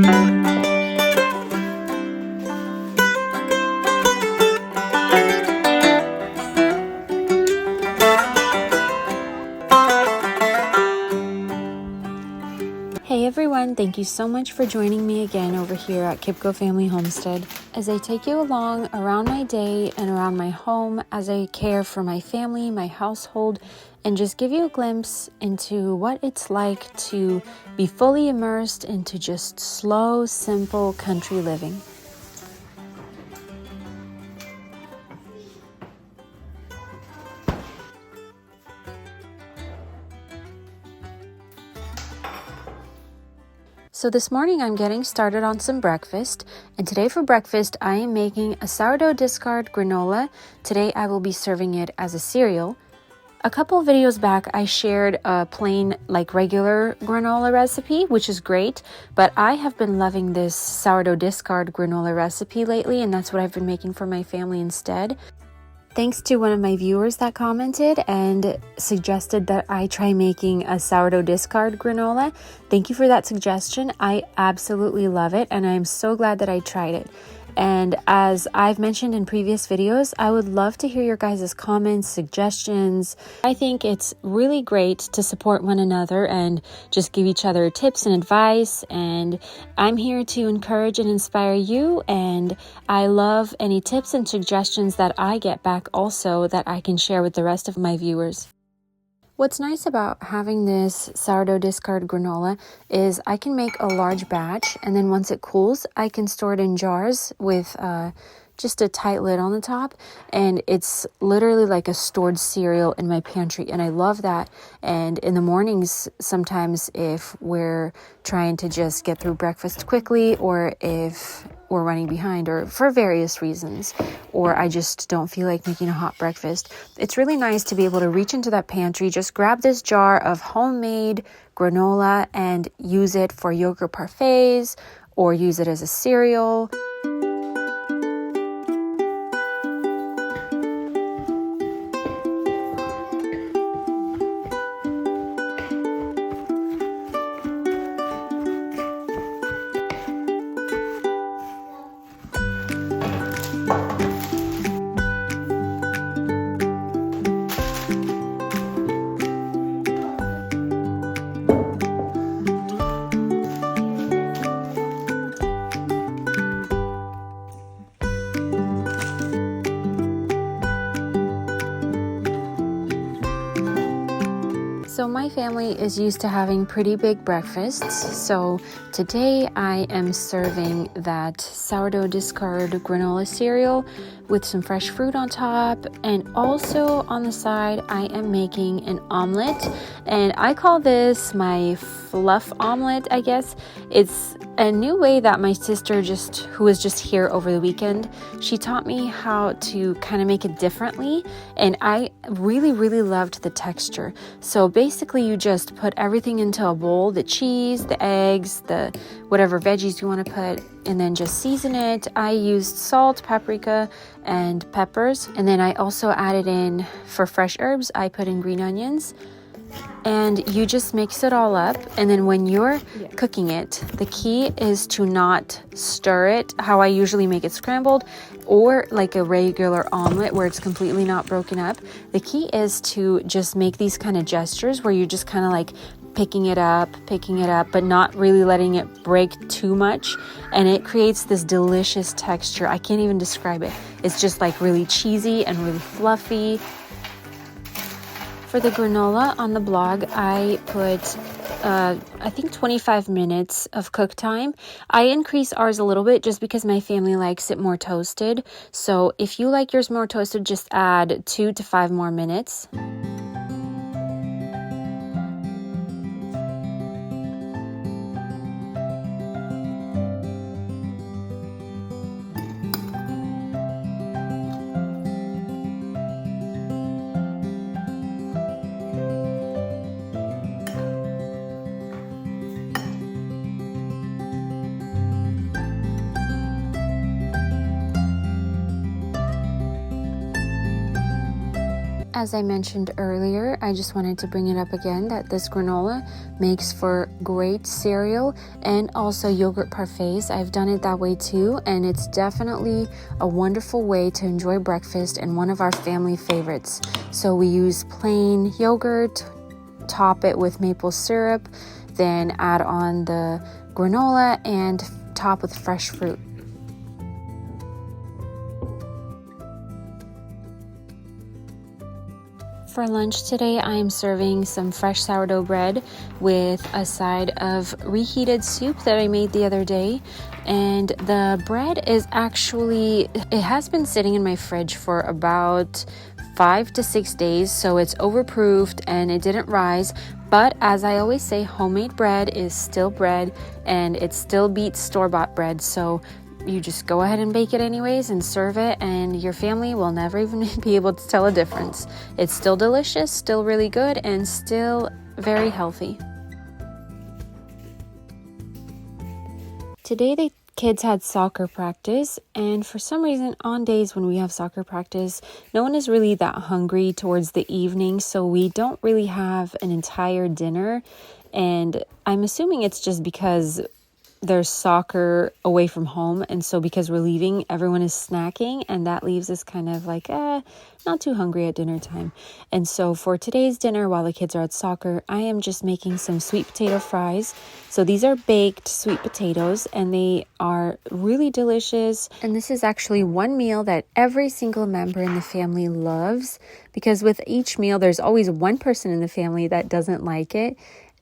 Hey everyone, thank you so much for joining me again over here at Kipko Family Homestead as I take you along around my day and around my home as I care for my family, my household, and just give you a glimpse into what it's like to be fully immersed into just slow, simple country living. So this morning I'm getting started on some breakfast, and today for breakfast I am making a sourdough discard granola. Today I will be serving it as a cereal. A couple of videos back I shared a plain regular granola recipe, which is great, but I have been loving this sourdough discard granola recipe lately, and that's what I've been making for my family instead. Thanks to one of my viewers that commented and suggested that I try making a sourdough discard granola. Thank you for that suggestion. I absolutely love it, and I'm so glad that I tried it. And as I've mentioned in previous videos, I would love to hear your guys' comments, suggestions. I think it's really great to support one another and just give each other tips and advice. And I'm here to encourage and inspire you. And I love any tips and suggestions that I get back also that I can share with the rest of my viewers. What's nice about having this sourdough discard granola is I can make a large batch, and then once it cools, I can store it in jars with just a tight lid on the top, and it's literally like a stored cereal in my pantry, and I love that. And in the mornings, sometimes if we're trying to just get through breakfast quickly, or if we're running behind, or for various reasons, or I just don't feel like making a hot breakfast, it's really nice to be able to reach into that pantry, just grab this jar of homemade granola and use it for yogurt parfaits, or use it as a cereal. So my family is used to having pretty big breakfasts, so today I am serving that sourdough discard granola cereal with some fresh fruit on top, and also on the side I am making an omelet, and I call this my fluff omelet, I guess. It's a new way that my sister who was just here over the weekend, she taught me how to kind of make it differently, and I really loved the texture. So basically you just put everything into a bowl, the cheese, the eggs, the whatever veggies you want to put, and then just season it. I used salt, paprika, and peppers, and then I also added in, for fresh herbs, I put in green onions. And you just mix it all up, and then when you're cooking it, the key is to not stir it how I usually make it scrambled, or like a regular omelet where it's completely not broken up. The key is to just make these kind of gestures where you're just kind of like picking it up, but not really letting it break too much, and it creates this delicious texture. I can't even describe it. It's just like really cheesy and really fluffy. For the granola on the blog, I put, I think 25 minutes of cook time. I increase ours a little bit just because my family likes it more toasted. So if you like yours more toasted, just add 2 to 5 more minutes. as I mentioned earlier, I just wanted to bring it up again that this granola makes for great cereal and also yogurt parfaits. I've done it that way too, and it's definitely a wonderful way to enjoy breakfast and one of our family favorites. So we use plain yogurt, top it with maple syrup, then add on the granola and top with fresh fruit. For lunch today, I am serving some fresh sourdough bread with a side of reheated soup that I made the other day. And the bread is actually, it has been sitting in my fridge for about 5 to 6 days, so it's overproofed and it didn't rise. But as I always say, homemade bread is still bread and it still beats store-bought bread. So you just go ahead and bake it anyways and serve it, and your family will never even be able to tell a difference. It's still delicious, still really good, and still very healthy. Today the kids had soccer practice, and for some reason on days when we have soccer practice, no one is really that hungry towards the evening, so we don't really have an entire dinner. And I'm assuming it's just because there's soccer away from home, and so because we're leaving, everyone is snacking, and that leaves us kind of like not too hungry at dinner time. And so for today's dinner, while the kids are at soccer, I am just making some sweet potato fries. So these are baked sweet potatoes, and they are really delicious. And this is actually one meal that every single member in the family loves, because with each meal there's always one person in the family that doesn't like it.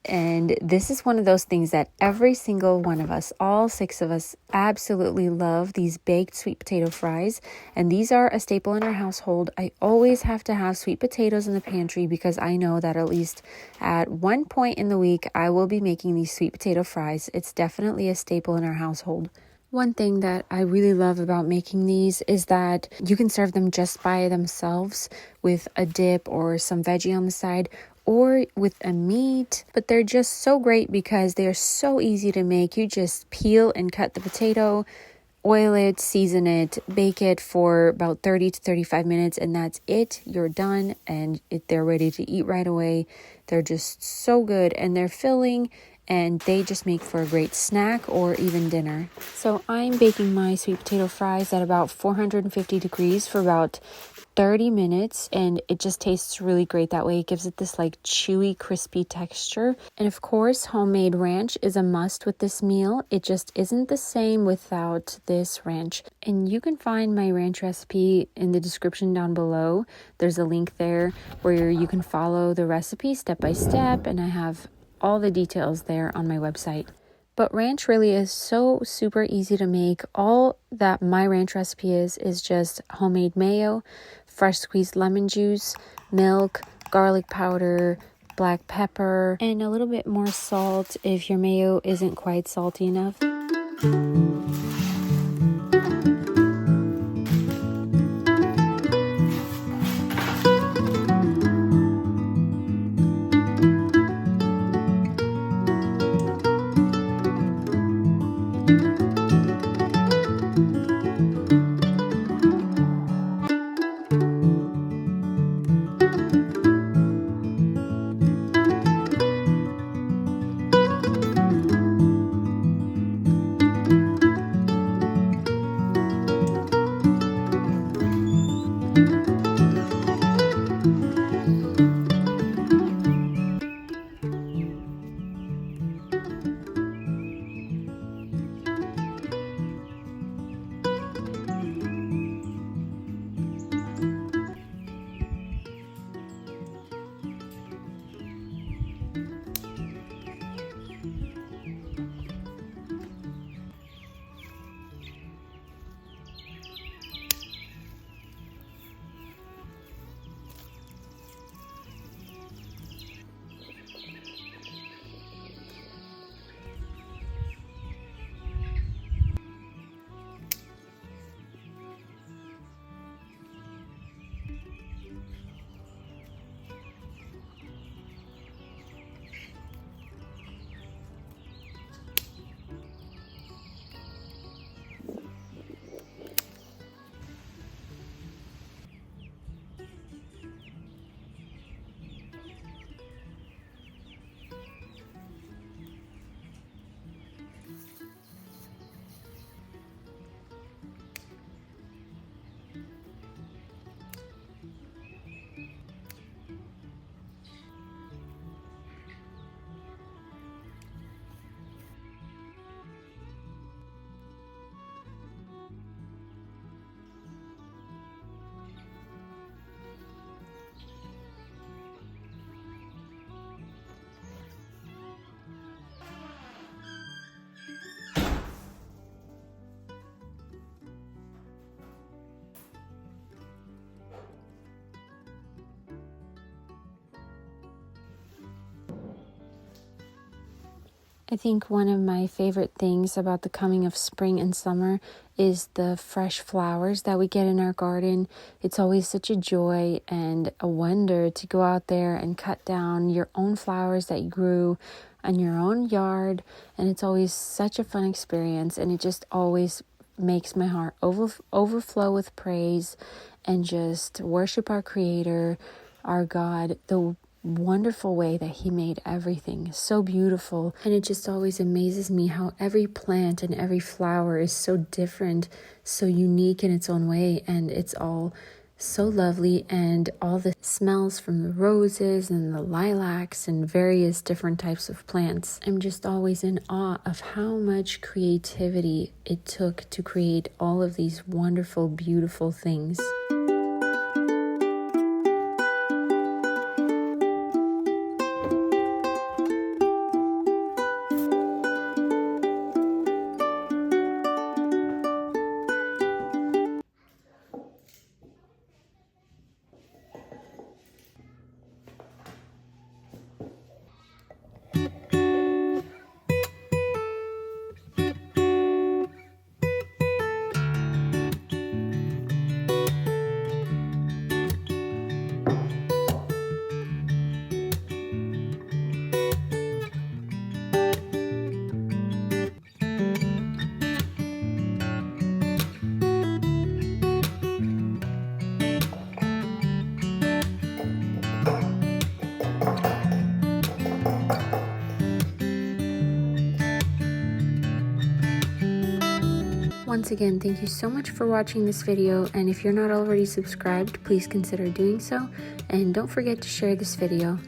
And this is one of those things that every single one of us, all 6 of us, absolutely love, these baked sweet potato fries. And these are a staple in our household. I always have to have sweet potatoes in the pantry because I know that at least at one point in the week, I will be making these sweet potato fries. It's definitely a staple in our household. One thing that I really love about making these is that you can serve them just by themselves with a dip or some veggie on the side, or with a meat, but they're just so great because they're so easy to make. You just peel and cut the potato, oil it, season it, bake it for about 30 to 35 minutes, and that's it. You're done, and they're ready to eat right away. They're just so good, and they're filling, and they just make for a great snack or even dinner. So I'm baking my sweet potato fries at about 450 degrees for about 30 minutes, and it just tastes really great that way. It gives it this like chewy, crispy texture. And of course, homemade ranch is a must with this meal. It just isn't the same without this ranch. And you can find my ranch recipe in the description down below. There's a link there where you can follow the recipe step by step, and I have all the details there on my website. But ranch really is so super easy to make. All that my ranch recipe is just homemade mayo, fresh squeezed lemon juice, milk, garlic powder, black pepper, and a little bit more salt if your mayo isn't quite salty enough. I think one of my favorite things about the coming of spring and summer is the fresh flowers that we get in our garden. It's always such a joy and a wonder to go out there and cut down your own flowers that you grew in your own yard. And it's always such a fun experience, and it just always makes my heart overflow with praise and just worship our Creator, our God, the wonderful way that He made everything so beautiful. And it just always amazes me how every plant and every flower is so different, so unique in its own way, and it's all so lovely. And all the smells from the roses and the lilacs and various different types of plants, I'm just always in awe of how much creativity it took to create all of these wonderful, beautiful things. Once again, thank you so much for watching this video, and if you're not already subscribed, please consider doing so, and don't forget to share this video.